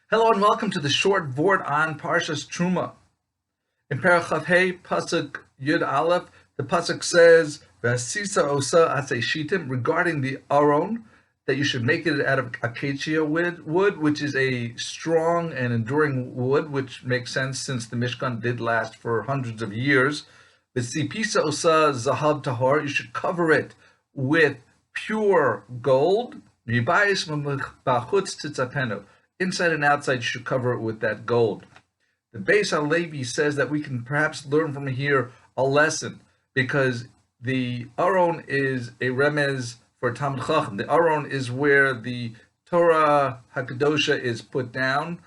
Hello and welcome to the short Vort on Parshas Terumah. In Parachav Hey, Pasuk Yud Aleph, the Pasuk says, "V'asisa osa asay shitim," regarding the aron, that you should make it out of acacia wood, which is a strong and enduring wood, which makes sense since the Mishkan did last for hundreds of years. V'sipisa osa zahav tahor, you should cover it with pure gold. Bais Halevi, inside and outside, you should cover it with that gold. The Bais Halevi says that we can perhaps learn from here a lesson, because the aron is a remez for Talmidei Chachamim. The aron is where the Torah Hakadosha is put down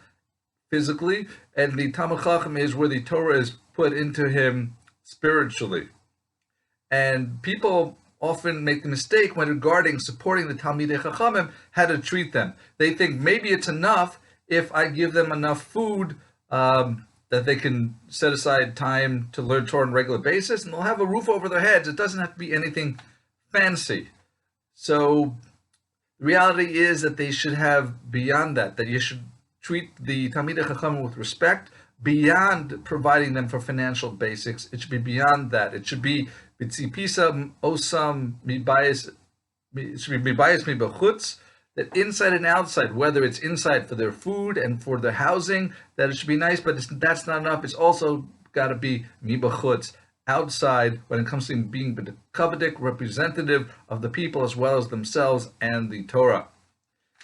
physically, and the Talmidei Chachamim is where the Torah is put into him spiritually. And people often make the mistake when regarding supporting the Talmidei Chachamim, how to treat them. They think maybe it's enough if I give them enough food that they can set aside time to learn Torah on a regular basis, and they'll have a roof over their heads. It doesn't have to be anything fancy. So the reality is that they should have beyond that you should treat the Talmidei Chachamim with respect, beyond providing them for financial basics. It should be beyond that. It should be B'tzipisa osam mibayis, it should be mibayis mibachutz, that inside and outside, whether it's inside for their food and for their housing, that it should be nice, but that's not enough. It's also got to be mibachutz, outside, when it comes to being the kavadik representative of the people as well as themselves and the Torah.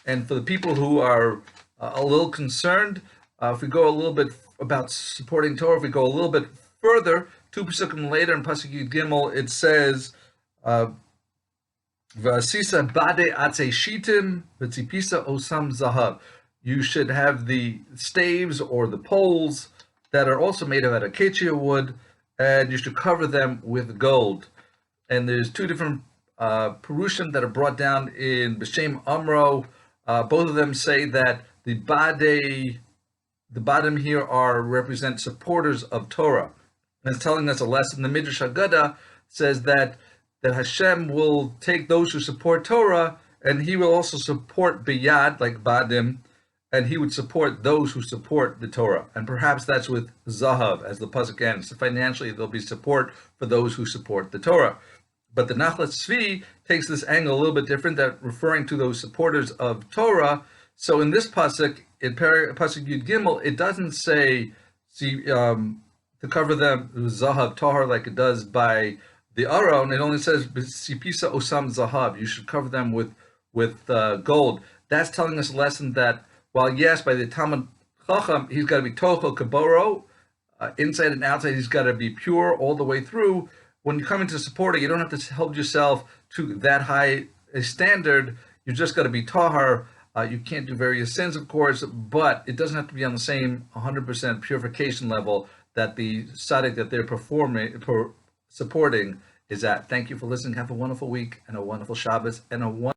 And for the people who are a little concerned, if we go a little bit about supporting Torah, if we go a little bit further, two pasukim later in Pasuk Yud Gimel, it says, "V'asisa bade atzei shitim v'tzipisa osam zahav." You should have the staves or the poles that are also made of acacia wood, and you should cover them with gold. And there's two different perushim that are brought down in B'Shem Amro. Both of them say that the bottom here represent supporters of Torah. And it's telling us a lesson. The Midrash Haggadah says that Hashem will take those who support Torah, and he will also support biyad, like badim, and he would support those who support the Torah. And perhaps that's with zahav, as the pasuk ends. So financially, there'll be support for those who support the Torah. But the Nachlat Tzvi takes this angle a little bit different, that referring to those supporters of Torah. So in this pasuk, in pasuk Yud Gimel, it doesn't say to cover them with zahav tahar like it does by the aron. It only says sipisa osam zahav. You should cover them with gold. That's telling us a lesson that while yes, by the Talmidei Chacham, he's got to be tochel kaboro, inside and outside, he's got to be pure all the way through. When you come into supporting, you don't have to hold yourself to that high a standard. You just got to be tahar. You can't do various sins, of course, but it doesn't have to be on the same 100% purification level that the tzaddik that they're supporting is at. Thank you for listening. Have a wonderful week and a wonderful Shabbos and a wonderful